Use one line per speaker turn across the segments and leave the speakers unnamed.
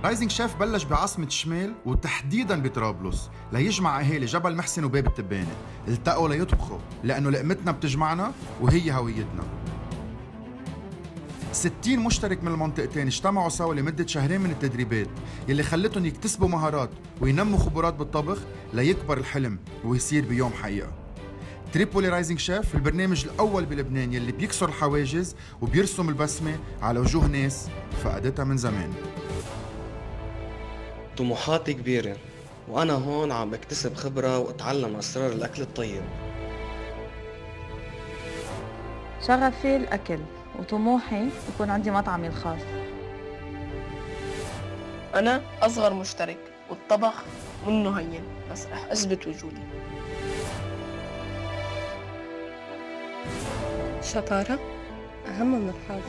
رايزنج شيف بلش بعاصمة الشمال وتحديداً بطرابلس ليجمع أهالي جبل محسن وباب التبانة. التقوا ليطبخوا لأنه لقمتنا بتجمعنا وهي هويتنا. 60 مشترك من المنطقتين اجتمعوا سوا لمدة شهرين من التدريبات يلي خلتهم يكتسبوا مهارات وينموا خبرات بالطبخ ليكبر الحلم ويصير بيوم حقيقة. تريبولي رايزنج شيف البرنامج الأول بلبنان يلي بيكسر الحواجز وبيرسم البسمة على وجوه ناس فقدتها من زمان.
طموحاتي كبيرة وأنا هون عم بكتسب خبرة وأتعلم أسرار الأكل الطيب.
شغفي الأكل وطموحي يكون عندي مطعمي الخاص.
أنا أصغر مشترك والطبخ منه هين بس رح أثبت وجودي.
الشطارة أهم من الحظ.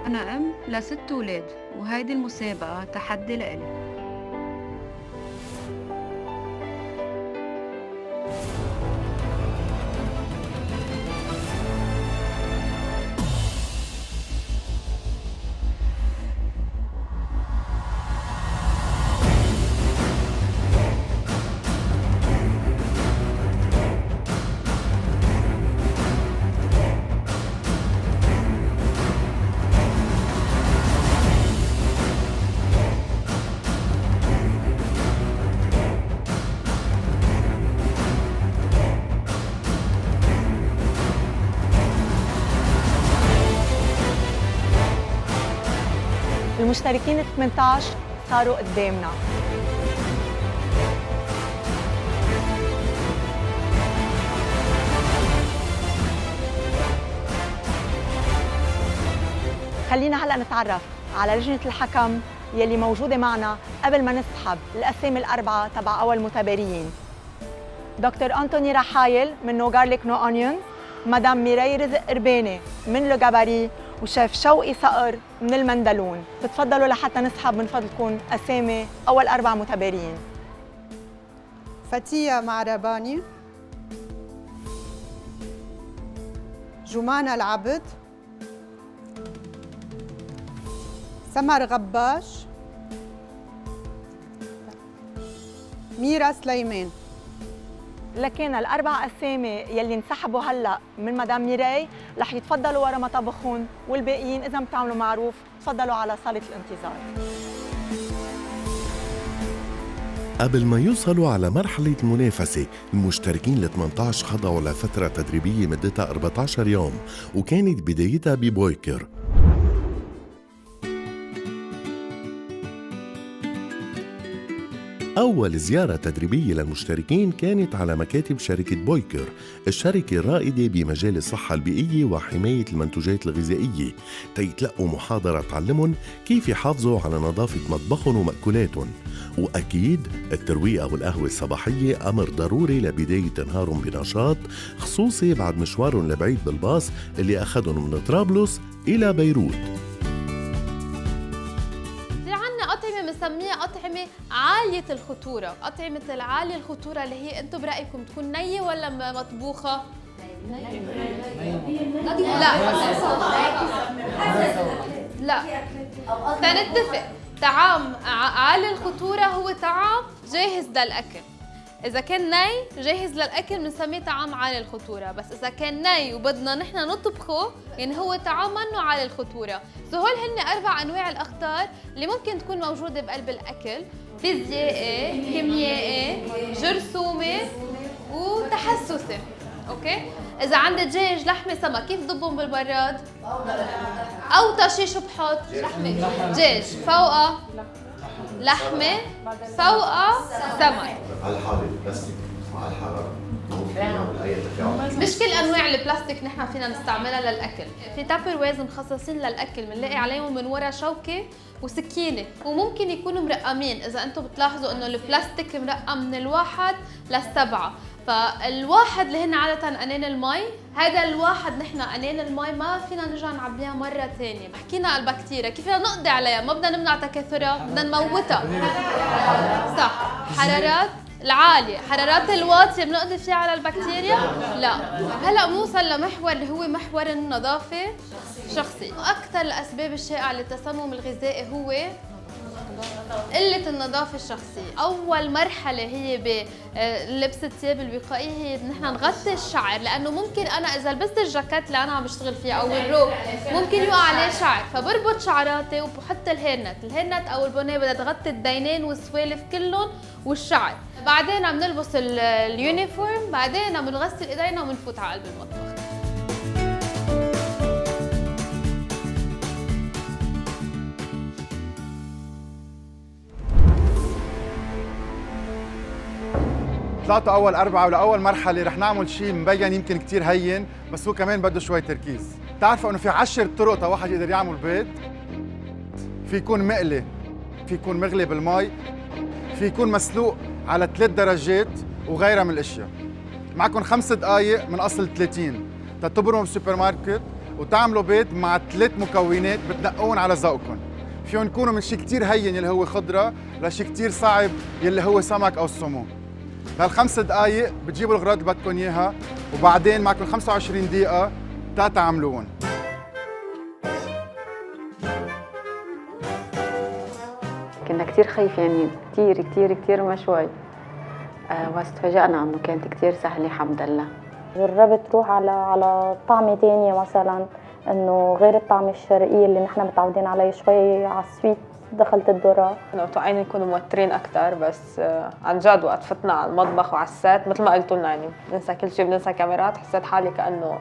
أنا أم ل6 أولاد وهيدي المسابقة تحدي لإلي.
المشتركين 18 صاروا قدامنا. خلينا هلأ نتعرف على لجنة الحكم يلي موجودة معنا قبل ما نسحب الأسامي الأربعة تبع أول متباريين. دكتور أنتوني رحايل من نو جارليك نو أونيون، مدام ميراي رزق قرباني من لو جاباري، وشيف شوقي صقر من المندلون. تتفضلوا لحتى نسحب من فضلكم أسامي أول 4 متباريين.
فتية معرباني، جمانة العبد، سمر غباش، ميرا سليمان.
لكن ال4 أسامي يلي انسحبوا هلا من مدام ميراي رح يتفضلوا ورا مطابخهم، والباقيين إذا بتعملوا معروف تفضلوا على صالة الانتظار.
قبل ما يوصلوا على مرحلة المنافسة، المشتركين ال 18 خضعوا لفترة تدريبية مدتها 14 يوم وكانت بدايتها ببويكر. أول زيارة تدريبية للمشتركين كانت على مكاتب شركة بويكر، الشركة الرائدة بمجال الصحة البيئية وحماية المنتوجات الغذائية، تيتلقوا محاضرة تعلمهم كيف يحافظوا على نظافة مطبخهم ومأكولاتهم. وأكيد الترويقة والقهوة الصباحية أمر ضروري لبداية نهارهم بنشاط، خصوصي بعد مشوارهم لبعيد بالباص اللي أخذهم من طرابلس إلى بيروت.
بنسميها أطعمة عالية الخطورة. أطعمة العالية الخطورة اللي هي أنتم برأيكم تكون نية ولا مطبوخة؟ لا تنتفق. طعام عالي الخطورة هو طعام جاهز للأكل. إذا كان ني جاهز للأكل بنسميه طعام عالي الخطورة، بس إذا كان ني وبدنا نحن نطبخه يعني هو طعام منه عالي الخطورة. هول هن 4 أنواع الأخطار اللي ممكن تكون موجودة بقلب الأكل: فيزيائي، كيميائي، جرثومي، وتحسسي. أوكي؟ إذا عندي دجاج، لحمة، سمك، كيف ضبهم بالبراد؟ أو طشيش بحط لحمة دجاج فوقها لحمة فوقها سمك.
على الحالة البلاستيك مع الحرارة مش
كل انواع البلاستيك نحن فينا نستعملها للاكل. في تابر ويرز مخصصين للاكل بنلاقي عليهم من ورا شوكه وسكينه، وممكن يكونوا مرقمين. اذا انتم بتلاحظوا انه البلاستيك مرقم من 1 ل7، فالواحد اللي هن عاده انين المي، هذا الواحد نحن انين المي ما فينا نرجع نعبيها مره ثانيه. حكينا على البكتيريا كيف بدنا نقضي عليها، ما بدنا نمنع تكاثرها، بدنا نموتها. صح، حرارات العالية، حرارات الواطية بنقضي فيها على البكتيريا؟ لا. هلا بنوصل لمحور اللي هو محور النظافة الشخصية. أكثر الأسباب الشائعة للتسمم الغذائي هو قلة النظافة الشخصية. أول مرحلة هي بلبس الثياب الوقائية هي نحن نغطي الشعر، لأنه ممكن أنا إذا لبست الجاكيت اللي أنا عم بشتغل فيها أو الروب ممكن يقع عليه شعر، فبربط شعراتي وبحط الهيرنت أو البونيه بدها تغطي الدينين والسوالف كلهم والشعر. بعدين عم نلبس اليونيفورم، بعدين عم نغسل ايدينا وبنفوت على قلب المطبخ.
طلعتوا اول 4 ولاول مرحله رح نعمل شيء مبين يمكن كتير هين، بس هو كمان بده شوي تركيز. بتعرفوا انه في 10 طرق تا واحد يقدر يعمل بيض. في يكون مقلي، في يكون مغلي بالمي، في يكون مسلوق على 3 درجات وغيرها من الاشياء. معكم 5 دقائق من اصل 30 تتبرموا بالسوبر ماركت وتعملوا بيض مع 3 مكونات بتنقون على ذوقكم. فيهم يكونوا من شيء كتير هين اللي هو خضره لشيء كتير صعب اللي هو سمك او سمو. بهال5 دقائق بتجيبوا الأغراض اللي بدكم اياها، وبعدين معكم 25 دقيقة تعملوهم.
كنا كتير خايفين، يعني كتير مشوي، بس تفاجأنا انه كانت كتير سهلة الحمد لله.
جربت روح على طعمة تانية، مثلا انه غير الطعمة الشرقية اللي نحن متعودين عليه، شوي على السويت دخلت الذرة.
انا متوقعين نكونوا موترين اكثر، بس عن جد وقت فتنا على المطبخ وعلى السات مثل ما قلتوا لنا، يعني بننسى كل شيء، بننسى كاميرات، حسيت حالي كانه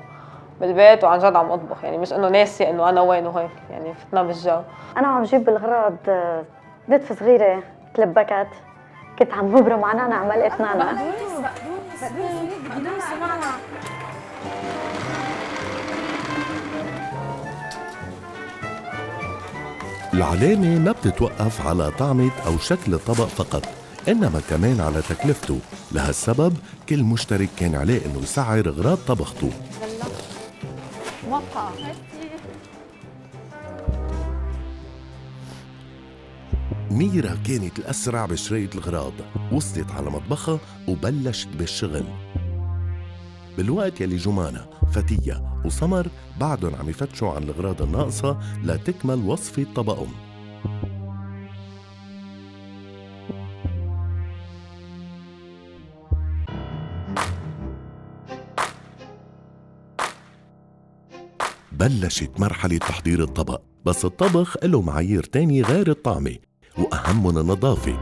بالبيت وعن جد عم اطبخ، يعني مش انه ناسي انه انا وين وهيك، يعني فتنا بالجو.
انا عم جيب بالاغراض نتفه صغيره تلبكت، كنت عم ببرم على نانا عملت نانا.
العلامة ما بتتوقف على طعمة أو شكل الطبق فقط، إنما كمان على تكلفته. لهالسبب كل مشترك كان عليه إنه يسعر أغراض طبخته.
موفقة.
ميرا كانت الأسرع بشراية الأغراض، وصلت على مطبخها وبلشت بالشغل، بالوقت يلي جمانة، فتية وسمر بعدهم عم يفتشوا عن الأغراض الناقصة لتكمل وصفة طبقهم. بلشت مرحلة تحضير الطبق، بس الطبخ له معايير تانية غير الطعمة، وأهمهم النظافة.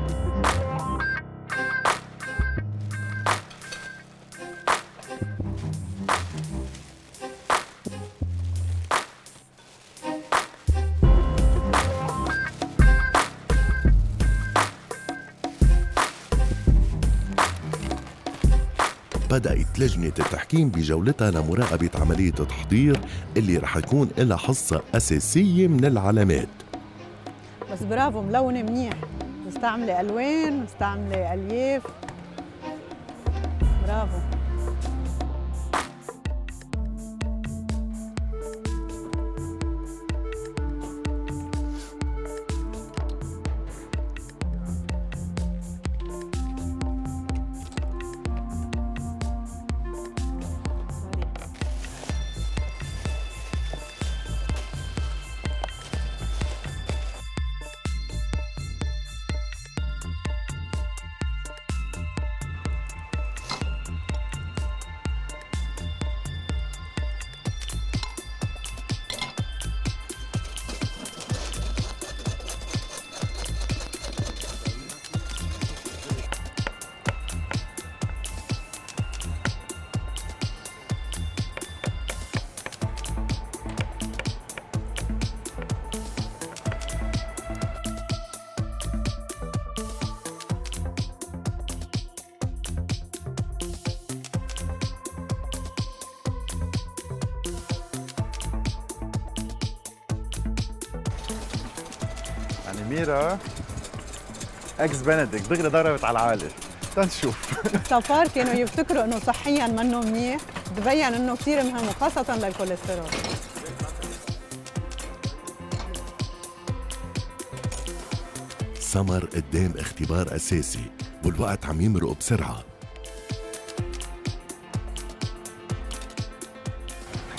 بدأت لجنة التحكيم بجولتها لمراقبة عملية التحضير اللي رح يكون لها حصة أساسية من العلامات.
بس برافو، ملونة منيح، مستعملة ألوان، مستعملة ألياف، برافو.
سميرة اكس بنديكت دغري ضربت على العالي. تنشوف.
الصفار كانوا يفتكروا انه صحيا منه منيح، تبين انه كثير مهم وخاصة للكوليسترول.
سمر قدام اختبار أساسي والوقت عم يمرق بسرعة.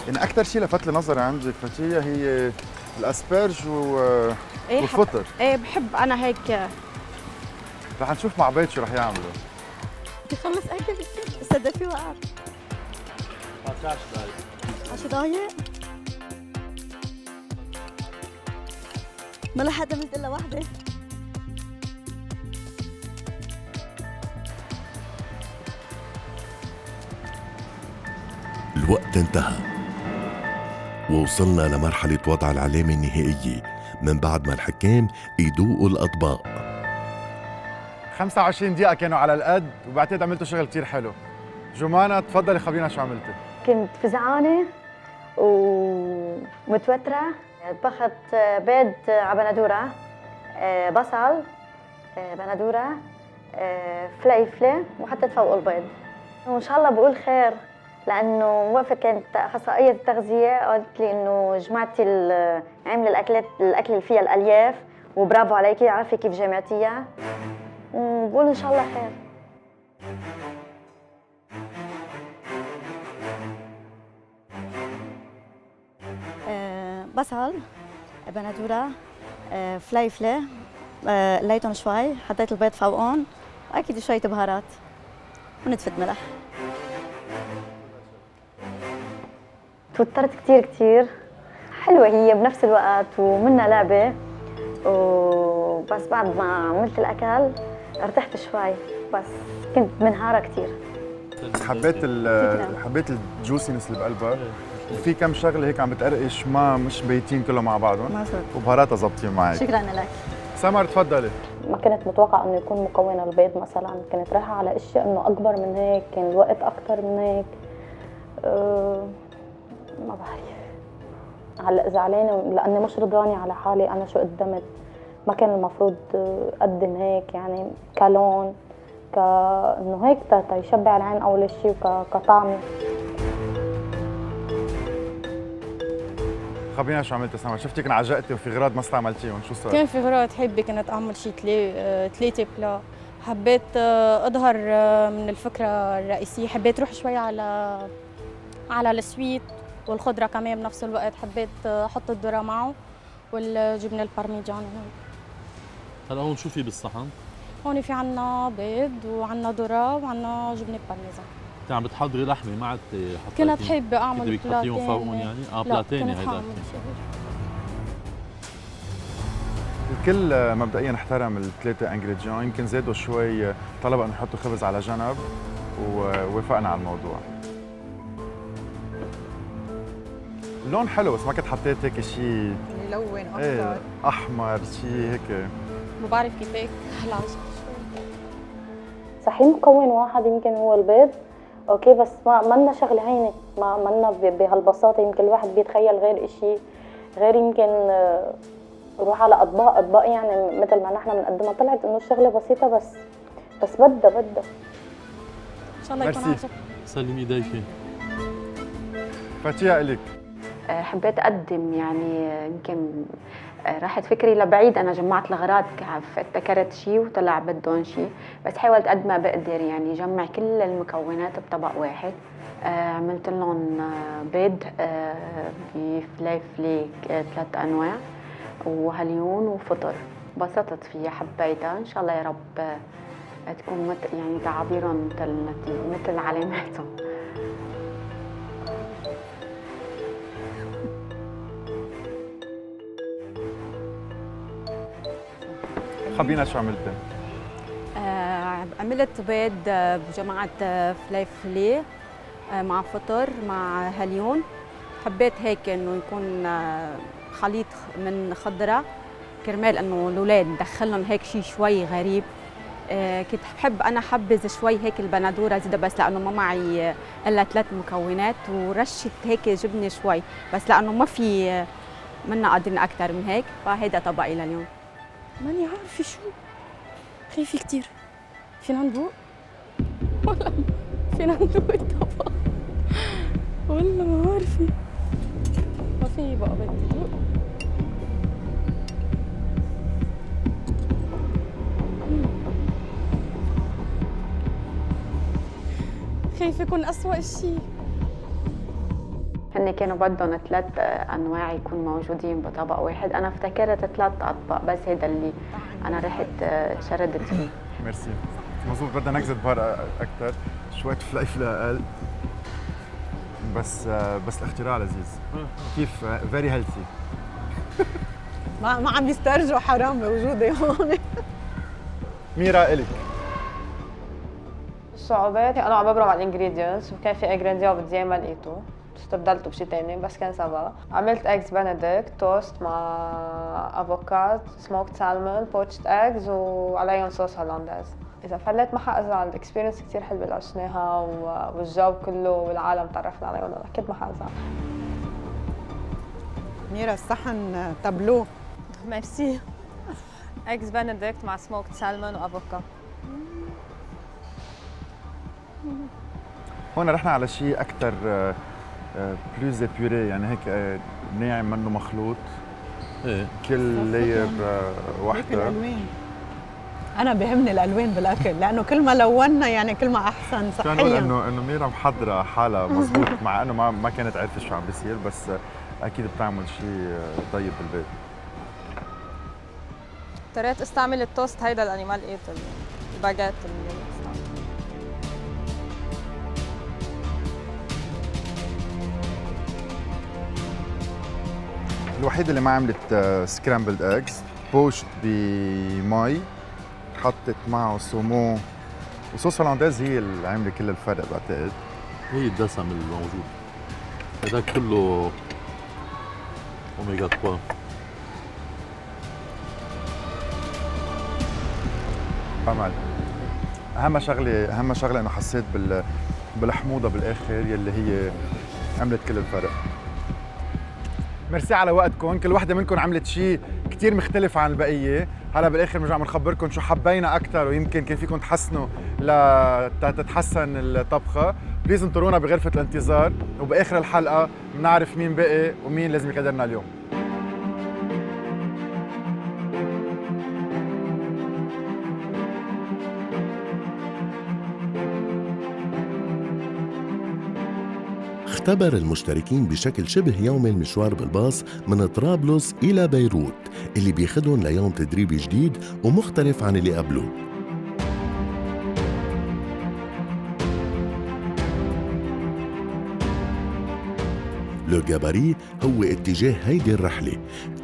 يعني أكثر شيء لفت لي نظري عندك فتية هي الأسبرج والفطر.
ايه بحب أنا هيك.
رح نشوف مع بيت شو رح يعملوا.
تخلص أكل صدقي وقعت.
10 دقايق.
10 دقايق؟ ما لحقت عملت إلا واحدة.
الوقت انتهى ووصلنا لمرحلة وضع العلامة النهائية من بعد ما الحكام يدوقوا الأطباق.
25 دقيقة كانوا على القد وبعتقد عملتوا شغل كتير حلو. جمانة تفضلي خبرينا شو عملتي.
كنت فزعانة ومتوترة. طبخت بيض على بندورة، بصل، بندورة، فليفلة وحطيت فوق البيض. وإن شاء الله بقول خير، لأنه وقفت كانت أخصائية التغذية قالت لي إنه جمعتي عاملة الأكل اللي فيها الألياف وبرافو عليكي، عرفي كيف جمعتيها، وبقول إن شاء الله خير.
بصل، بندورة، فليفلة، قليتهم شوي، حطيت البيض فوقهم، وأكيد شوية بهارات ونتفة ملح.
توترت كتير حلوة هي بنفس الوقت ومنها لعبة، وبس بعد ما عملت الأكل ارتحت شوي، بس كنت منهارة كتير.
حبيت الجوسينس اللي بقلبها، وفي كم شغله هيك عم بتقرقش مش بيتين كلهم مع بعضهم، وبهاراتها ظابطين معك.
شكرا لك.
سمر تفضلي.
ما كنت متوقعة انه يكون مكون البيض مثلا، كنت رايحة على اشياء انه اكبر من هيك، كان الوقت اكثر من هيك. ما بعرف، هلا زعلانة لاني مش رضاني على حالي انا شو قدمت. ما كان المفروض اقدم هيك، يعني كلون انه هيك يشبع العين اول شيء، وكطعمه.
خبرينا شو عملتي سمر، شفتك انعجقتي وفي غراض ما استعملتيهم، شو صار؟
كان في غراض حبي كنت اعمل شيء 3 بلا، حبيت اظهر من الفكره الرئيسيه، حبيت روح شوي على السويت والخضره كمان بنفس الوقت، حبيت احط الذره معه والجبنه البارميجان.
هلا هون شو في بالصحن؟
هون في عنا بيض وعنا ذره وعنا جبنه بارميزان.
انت عم بتحضري لحمه ما عاد حطيتي؟
كنت حابه اعمل
بدك تحطيهم فوقهم يعني؟ بلاتيني هيدا.
الكل مبدئيا احترم الثلاثه انجريديون، يمكن زادوا شوي طلبوا انه يحطوا خبز على جنب ووافقنا على الموضوع. اللون حلو بس ما كنت حطيت هيك شيء
يلون اكثر.
ايه احمر شيء هيك.
ما بعرف كيف هيك هلا
صحيح مكون واحد يمكن هو البيض، اوكي، بس ما لنا شغله هينه، ما لنا بهالبساطه. يمكن الواحد بيتخيل غير شيء، غير يمكن نروح على اطباق يعني مثل ما نحن بنقدمها. طلعت انه الشغله بسيطه بس بدها
ان شاء الله يكون عجبك.
سلمي ايديك.
فتية الك.
حبيت اقدم يعني يمكن راحت فكري لبعيد، انا جمعت الغراض ابتكرت شيء وطلع بدهم شيء، بس حاولت قد ما بقدر يعني جمع كل المكونات بطبق واحد. عملت لهم بيض بفليفلي 3 انواع وهليون وفطر، بسطت فيها حبيتها. ان شاء الله يا رب تكون يعني تعابيرهم مثل علاماتهم.
خبرينا شو عملتي؟
عملت بيض بجماعة فليفلي مع فطر مع هليون. حبيت هيك انه يكون خليط من خضرة كرمال انه الاولاد ندخلهم هيك شيء شوي غريب. كنت بحب انا حبذ شوي هيك البندوره زيادة، بس لانه ما معي الا 3 مكونات، ورشه هيك جبنه شوي، بس لانه ما في منا قادرين اكثر من هيك، فهيدا طبقي لليوم.
ماني عارفة شو، خايفة كتير. فينا ندوق؟ والله فينا ندوق الطبق؟ والله ما عارفة. ما في بقى، بدي دوق. خايفة يكون أسوأ شيء.
هن كانوا بدهم 3 أنواع يكونوا موجودين بطبق واحد، أنا افتكرت 3 أطباق، بس هيدا اللي أنا رحت شردت فيه.
ميرسي. مظبوط، بدنا نكزت بهار أكثر، شوية فلفلة أقل، بس الاختراع لذيذ. كيف فيري هيلثي.
ما عم يسترجوا حرام بوجودي هون.
ميرا إلك.
الصعوبات انا عم ببرم على الانجريدينتس، وكان في انجريدينت بدي ما لقيته، استبدلته بشي تاني بس كان سوا. عملت ايجز بنديكت توست مع افوكاد، سموكت سالمون، بوتشد ايجز وعليهم صوص هولنديز. اذا فليت ما حازعل، الاكسبيرينس كثير حلوه اللي عشناها والجو كله والعالم تعرفنا عليهم، اكيد ما حازعل.
ميرا الصحن تابلو.
ميرسي. ايجز بنديكت مع سموكت سالمون وافوكاد.
هون رحنا على شيء أكثر بلوز بيوري، يعني هيك ناعم منه مخلوط.
ايه
كل لاير وحده.
الألوان. أنا بهمني الألوان بالأكل، لأنه كل ما لونا يعني كل ما أحسن صحيا.
كان نقول إنه ميرا محضرة حالها مضبوط، مع إنه ما كانت عارفة شو عم بيصير، بس أكيد بتعمل شيء طيب بالبيت.
اضطريت استعمل التوست هيدا لأني ما لقيت الباجيت اللي
الوحيدة اللي ما عملت سكرامبلد ايجز، بوشت بمي، حطت معه سومو وصوص هولنديز، هي اللي عامله كل الفرق بعتقد.
هي الدسم الموجود هذاك كله اوميجا 3.
عمل اهم شغله انه حسيت بالحموضه بالاخر يلي هي عملت كل الفرق.
ميرسي على وقتكم، كل وحده منكم عملت شيء كثير مختلف عن البقيه. هلا بالاخر بنرجع بنخبركم شو حبينا اكثر ويمكن كان فيكم تحسنوا لتتحسن الطبخه. بليز انطرونا بغرفه الانتظار، وباخر الحلقه بنعرف مين بقي ومين لازم يقدرنا اليوم.
اختبر المشتركين بشكل شبه يومي المشوار بالباص من طرابلس إلى بيروت، اللي بياخدهم ليوم تدريبي جديد ومختلف عن اللي قبله. لو جاباري هو اتجاه هيدي الرحلة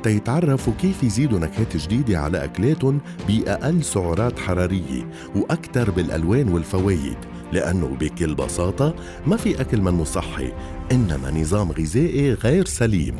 تيتعرفوا كيف يزيدوا نكهات جديدة على أكلاتهم بأقل سعرات حرارية وأكثر بالألوان والفوايد، لأنه بكل بساطة ما في أكل منه صحي، إنما نظام غذائي غير سليم.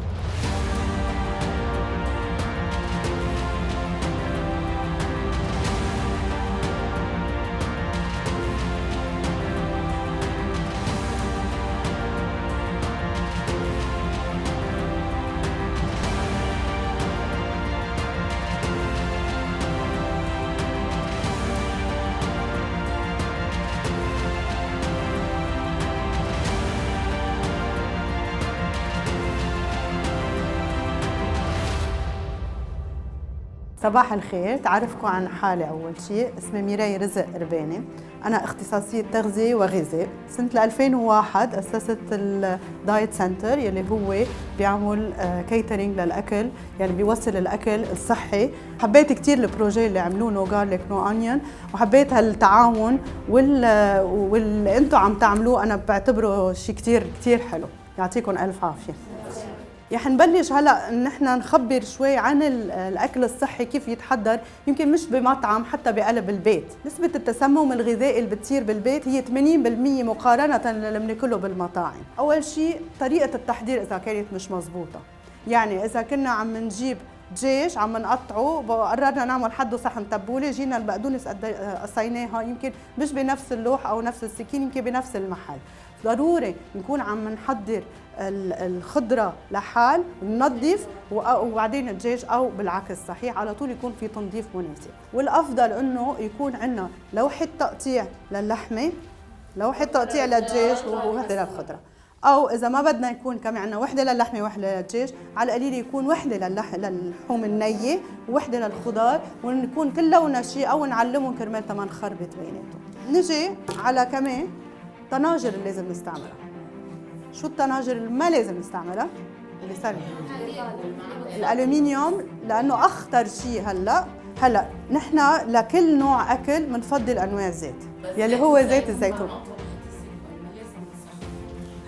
صباح الخير، تعرفكم عن حالي. أول شيء اسمي ميراي رزق رباني، أنا اختصاصية تغذية وغذاء. سنة 2001 أسست الدايت سنتر يلي هو بيعمل كيترينج للأكل، يعني بيوصل الأكل الصحي. حبيت كتير البروجي اللي عملوه نو جارليك نو أونيون، وحبيت هالتعاون واللي أنتم عم تعملوه أنا بعتبره شيء كتير كتير حلو. يعطيكم ألف عافية. رح نبلش هلا ان احنا نخبر شوي عن الاكل الصحي كيف يتحضر، يمكن مش بمطعم، حتى بقلب البيت. نسبة التسمم الغذائي اللي بتصير بالبيت هي 80% مقارنة للي بناكله بالمطاعم. اول شيء طريقة التحضير اذا كانت مش مزبوطة، يعني اذا كنا عم نجيب دجاج عم نقطعه، قررنا نعمل حده صحن تبوله، جينا البقدونس قصيناها يمكن مش بنفس اللوح او نفس السكين، يمكن بنفس المحل. ضروري نكون عم نحضر الخضره لحال ننظف وبعدين الدجاج، او بالعكس صحيح على طول يكون في تنظيف مناسب. والافضل انه يكون عندنا لوحه تقطيع للحمه، لوحه تقطيع للدجاج ووحده للخضره، او اذا ما بدنا يكون كمان عندنا وحده للحمه وحده للدجاج، على القليل يكون وحده للحوم النيه ووحده للخضار، ونكون كل لونها شيء او نعلمهم كرمال ما نخربط بيناتهم. نجي على كمان طناجر اللي لازم نستعملها. شو الطناجر اللي ما لازم نستعملها؟ اللي صار الالومنيوم، لانه اخطر شيء هلا نحن لكل نوع اكل بنفضل انواع الزيت يلي هو زيت الزيتون.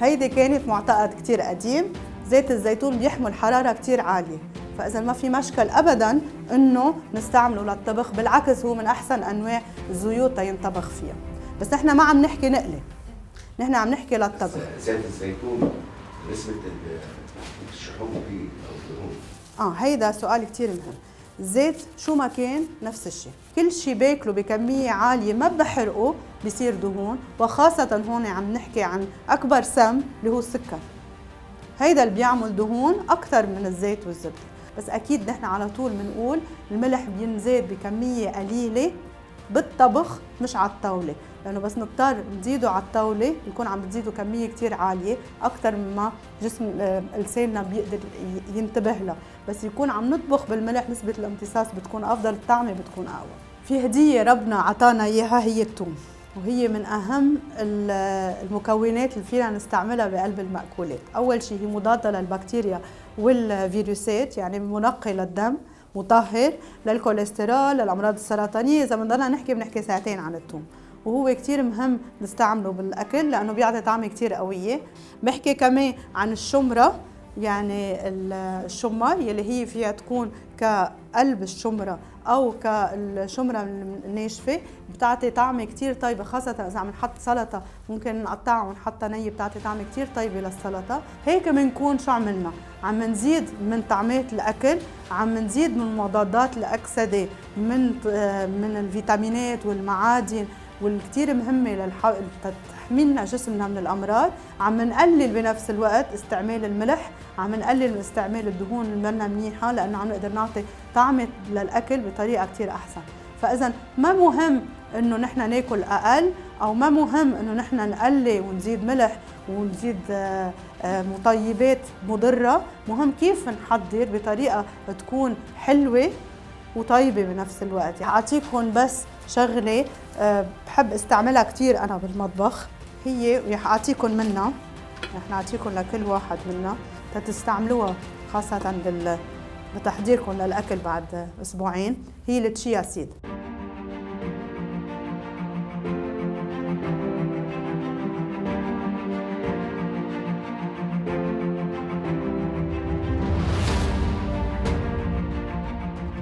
هيدي كانت معتقد كتير قديم، زيت الزيتون بيحمل حرارة كتير عالية، فإذا ما في مشكل أبداً إنه نستعمله للطبخ، بالعكس هو من أحسن أنواع الزيوت ينطبخ فيها. بس نحن ما عم نحكي نقلة، نحن عم نحكي للطبخ.
زيت الزيتون نسبة الشحوم فيه أو الدهون؟
هيدا سؤال كتير مهم. الزيت شو ما كان نفس الشيء، كل شيء باكله بكمية عالية ما بحرقه بصير دهون، وخاصة هون عم نحكي عن أكبر سم اللي هو السكر. هيدا اللي بيعمل دهون أكثر من الزيت والزبدة. بس أكيد نحن على طول بنقول الملح بينزاد بكمية قليلة بالطبخ مش على الطاولة، لأنه بس نضطر نزيده على الطاولة نكون عم بتزيدوا كمية كتير عالية أكثر مما جسم لساننا بيقدر ينتبه لها، بس يكون عم نطبخ بالملح نسبة الامتصاص بتكون أفضل، الطعمة بتكون أقوى. في هدية ربنا عطانا إياها هي الثوم، وهي من أهم المكونات اللي فينا نستعملها بقلب المأكولات. أول شيء هي مضادة للبكتيريا والفيروسات، يعني منقي للدم، مطهر للكوليسترول، للأمراض السرطانية. إذا بنضلنا نحكي ساعتين عن الثوم، وهو كتير مهم نستعمله بالأكل لأنه بيعطي طعمة كتير قوية. بحكي كمان عن الشمرة، يعني الشمر يلي هي فيها تكون كقلب الشمرة أو كالشمرة الناشفة، بتعطي طعمة كتير طيبة، خاصة إذا عم نحط سلطة ممكن نقطعها ونحطها نية، بتعطي طعمة كتير طيبة للسلطة. هيك بنكون شو عملنا؟ عم نزيد من طعمات الأكل، عم نزيد من مضادات الأكسدة، من الفيتامينات والمعادن والكتير مهمة لتحميلنا جسمنا من الأمراض. عم نقلل بنفس الوقت استعمال الملح، عم نقلل من استعمال الدهون اللي منا منيحة، لأنه عم نقدر نعطي طعمة للأكل بطريقة كتير أحسن. فإذا ما مهم إنه نحن ناكل أقل، أو ما مهم إنه نحن نقلي ونزيد ملح ونزيد مطيبات مضرة، مهم كيف نحضر بطريقة تكون حلوة وطيبة بنفس الوقت. أعطيكم بس شغلة بحب استعملها كتير أنا بالمطبخ، هي أعطيكم منها، نحن أعطيكم لكل واحد منها تستعملوها خاصة بتحضيركم للأكل بعد أسبوعين. هي التشيا سيد.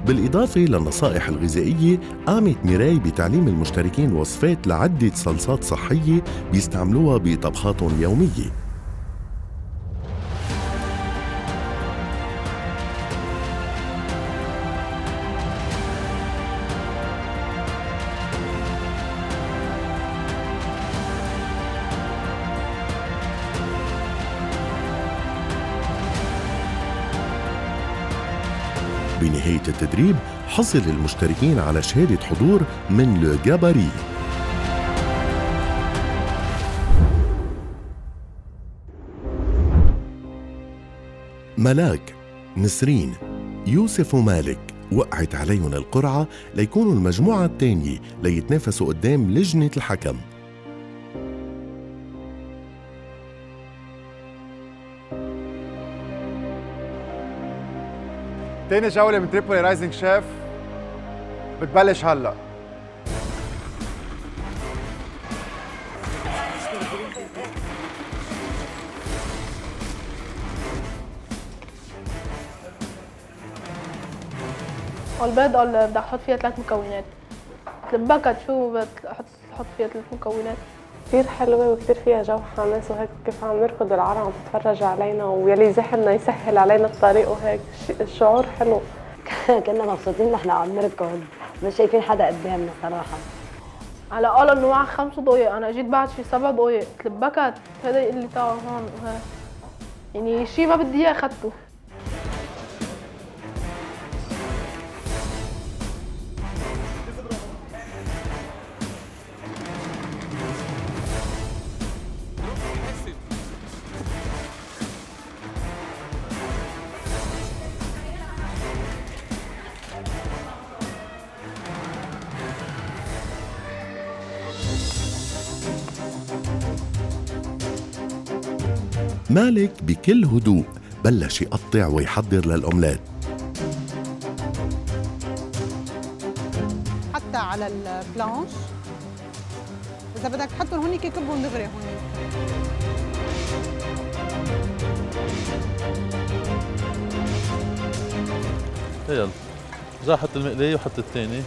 بالإضافة للنصائح الغذائية، قامت ميراي بتعليم المشتركين وصفات لعدة صلصات صحية بيستعملوها بطبخاتهم اليومية. بنهاية التدريب حصل المشتركين على شهادة حضور من لو جاباري. ملاك، نسرين، يوسف ومالك وقعت عليهم القرعة ليكونوا المجموعة الثانية ليتنافسوا قدام لجنة الحكم.
تاني جولة من تريبولي رايزنج شيف بتبلش هلا.
والبيض قال بدي احط فيها 3 مكونات. الباكت شو بتحط فيها 3 مكونات؟
كثير حلوة وكثير فيها جو حماس، وهيك كيف عم نركض العالم عم تتفرج علينا، ويلي زحمنا يسهل علينا الطريق، وهيك الشعور حلو.
كنا مبسوطين نحن عم نركض، مش شايفين حدا قدامنا صراحه.
على قال انه معك 5 دقايق، انا جيت بعد شي 7 دقايق، تلبكت هذا يقول لي تعال هون وهيك، يعني شي ما بدي اياه اخذته.
مالك بكل هدوء بلش يقطع ويحضر للأومليت.
حتى على البلانش، إذا بدك تحطهم هونيك كبهم دغري هونيك.
يلا جا حط المقلية وحط الثاني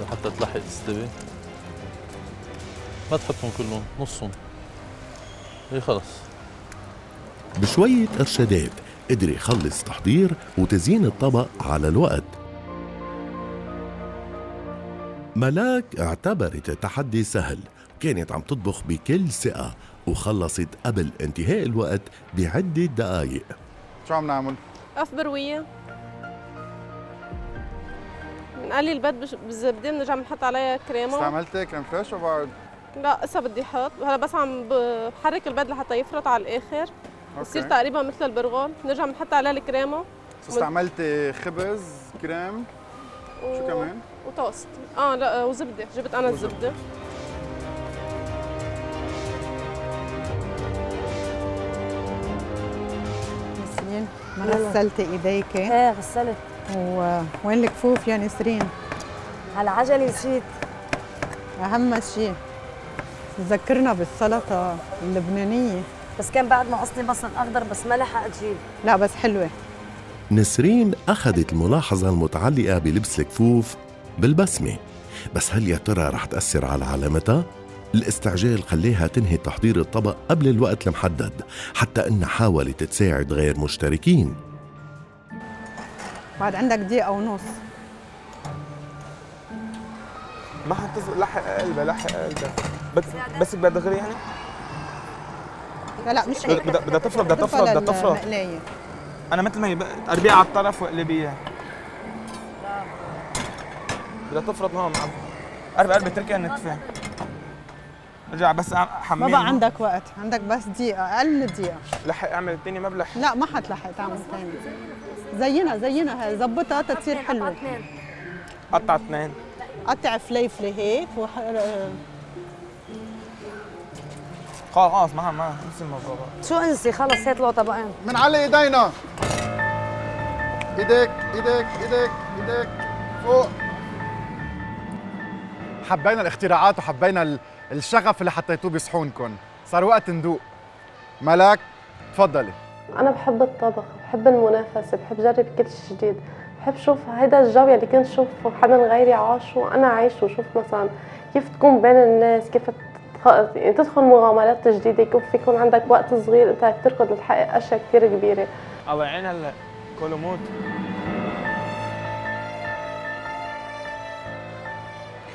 لحتى تلحق تستوي. ما تحطهم كلهم، نصهم. ايه خلص.
بشوية إرشادات قدر يخلص تحضير وتزيين الطبق على الوقت. ملاك اعتبرت التحدي سهل، كانت عم تطبخ بكل ثقة وخلصت قبل انتهاء الوقت بعدة دقايق.
شو عم نعمل؟
قف بروية، بنقلي البيض بالزبدة، بنرجع بنحط عليها كريمة.
استعملتي كريم فريش وبعد؟
لا هسه بدي احط، هلا بس عم بحرك البيض لحتى يفرط على الاخر يصير تقريبا مثل البرغل، بنرجع بنحط عليه الكريمة.
استعملتي خبز، كريم، شو كمان؟
وتوست. لا وزبدة، جبت انا الزبدة.
نسرين ما غسلتي ايديك؟
ايه غسلت.
وين الكفوف يا نسرين؟
على عجلة نسيت.
أهم شيء تذكرنا بالسلطة اللبنانية.
بس كان بعد ما قصني بصل أخضر بس ما لحقت أجيب.
لا بس حلوة.
نسرين أخذت الملاحظة المتعلقة بلبس الكفوف بالبسمة، بس هل يا ترى رح تأثر على علامتها؟ الاستعجال خليها تنهي تحضير الطبق قبل الوقت المحدد، حتى إنها حاولت تساعد غير مشتركين.
بعد عندك دقيقة ونص.
ما لحق قلبه لحق قلبه بس بدها دغري يعني؟
لا مش هيك،
بدها تفرط
مقلاية.
انا مثل ما هي تقربيها على الطرف واقلبيها. بدها تفرط هون قربي تركيها نتفه. رجع بس حمام.
ما بقى عندك وقت، عندك بس دقيقة، أقل من دقيقة.
لحق اعمل الثاني ما بلحق.
لا ما حتلحق تعمل ثاني. زينها هي، ظبطها تصير حلوة.
قطع 2.
قطع فليفلة هيك
خلاص ما انسي الموضوع.
شو انسي؟ خلص هات له طبقين.
من على ايدينا. ايديك فوق. حبينا الاختراعات وحبينا الشغف اللي حطيتوه بصحونكم، صار وقت ندوق. ملاك تفضلي.
أنا بحب الطبخ، بحب المنافسة، بحب جرب كل شيء جديد، بحب شوف هيدا الجو اللي كنت شوفه حدا غيري عاشه أنا عايشه، شوف مثلا كيف تكون بين الناس، كيف يعني تدخل مغامرات جديدة، كيف يكون عندك وقت صغير أنت تركض لتحقق أشياء كثير كبيرة.
الله يعين هلا كله موت.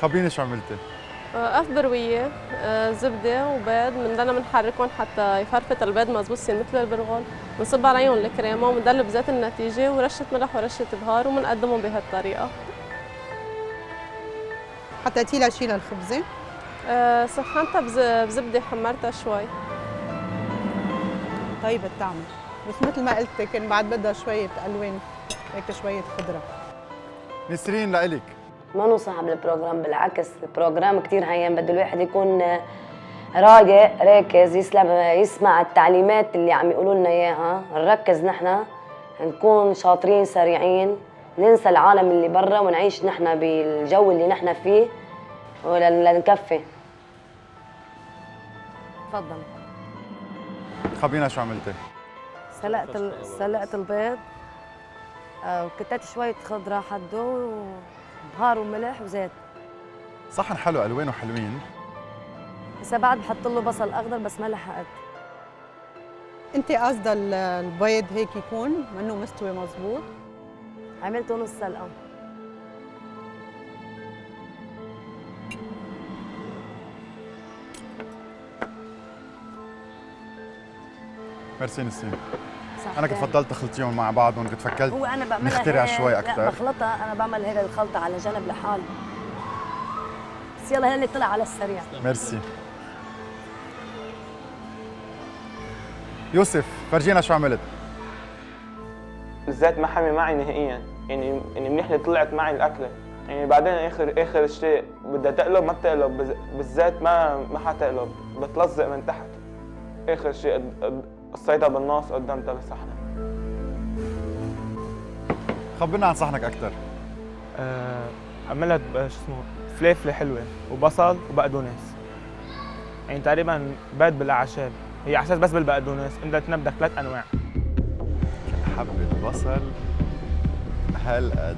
خبريني شو عملتي؟
قف بروية، زبدة وبيض، بنضلنا بنحركهم حتى يفرفط البيض مزبوط يصير مثل البرغل، بنصب عليهم الكريمة وبندلب زيت النتيجة ورشة ملح ورشة بهار وبنقدمهم بهالطريقة.
حطيتي لها شي للخبزة؟
سخنتها بزبدة حمرتها شوي.
طيب الطعم، بس مثل ما قلت كان بعد بدها شوية ألوان، هيك شوية خضرة.
نسرين لإلك.
ما نوصح بالبروجرام، بالعكس البروجرام كتير هين، بده الواحد يكون رايق راكز، يسمع التعليمات اللي عم يقولوا لنا اياها، نركز نحن، نكون شاطرين سريعين، ننسى العالم اللي برا ونعيش نحن بالجو اللي نحن فيه ولنكفي. تفضل.
خبرينا شو عملتي؟
سلقت البيض، وكتت شوية خضرة حدو وبهار وملح وزيت.
صحن حلو، ألوانه حلوين.
هسا بعد بحط له بصل أخضر بس ما لحقت.
أنت قصدها البيض هيك يكون منه مستوي مزبوط؟
عملته نص سلقة.
ميرسي نسيم.
صح
انا كنت فضلت تخلطيهم مع بعضهم، كنت فكرت
هو انا بعملها
نخترع
هيك،
شوي
لا
اكثر.
بخلطها، انا بعمل هيك الخلطة على جنب لحال. بس يلا هي اللي طلع على السريع.
ميرسي. يوسف فرجينا شو عملت.
الزيت ما حامي معي نهائيا، يعني منيح اللي طلعت معي الاكله، يعني بعدين اخر شيء بدها تقلب ما بتقلب بالزيت، ما حتقلب، بتلزق من تحت. اخر شيء قصيتها بالنص قدمتها بالصحن.
خبرنا عن صحنك اكثر.
عملت شو اسمه فليفله حلوه وبصل وبقدونس، يعني تقريبا بيض بالاعشاب، هي اعشاب بس بالبقدونس، بدها تنبدك 3 انواع.
حبة بصل هالقد.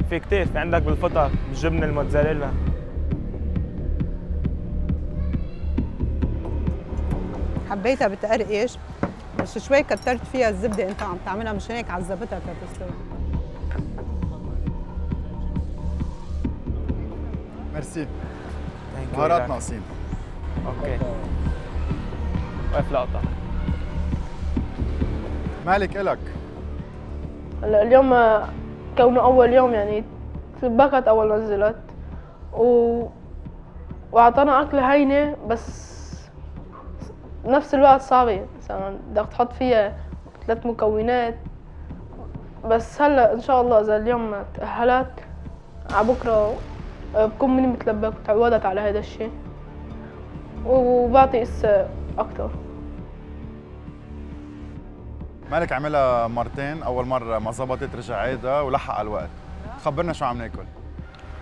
في كتير، في عندك بالفطر الجبنه الموتزاريلا.
حبيتها بتقرقش، بس شوي كترت فيها الزبده انت عم تعملها، مشان هيك عذبتها تستوي.
ميرسي. بهارات ناقصين.
اوكي. وقف لقطه.
مالك إلك؟
هلا اليوم كونه اول يوم يعني تلبكت اول ما نزلت واعطانا اكله هينه، بس بنفس الوقت صعبه، مثلا بدك تحط فيها 3 مكونات. بس هلا ان شاء الله اذا اليوم تاهلت على بكره بكون مني متلبك وتعودت على هذا الشيء وبعطي اكثر.
مالك عملها مرتين، اول مره ما زبطت رجع عيدها ولحق على الوقت. خبرنا شو عم ناكل.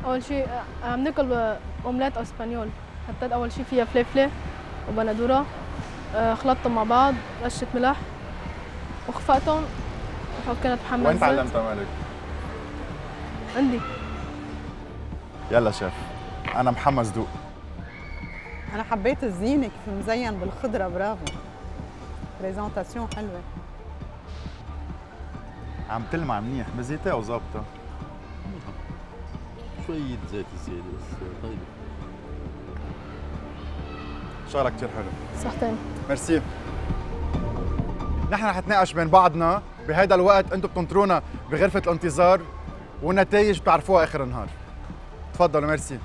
اول شيء عم ناكل اومليت اسبانيول، حطيت اول شيء فيها فليفله وبندوره، خلطتهم مع بعض، رشه ملح وخفقتهم وكانت محمصه.
وين تعلمتها مالك؟
عندي.
يلا شيف، انا محمس دوق.
انا حبيت الزينه كيف مزين بالخضره، برافو. بريزونتاسيون حلوه.
عم تلمع منيح، بزيتها وظابطه.
شوية زيت زيادة بس طيب.
شغلة كتير حلو.
صحتين.
ميرسي. نحن رح نتناقش بين بعضنا بهيدا الوقت، انتم بتنطرونا بغرفة الانتظار والنتائج بتعرفوها اخر النهار. تفضلوا. ميرسي.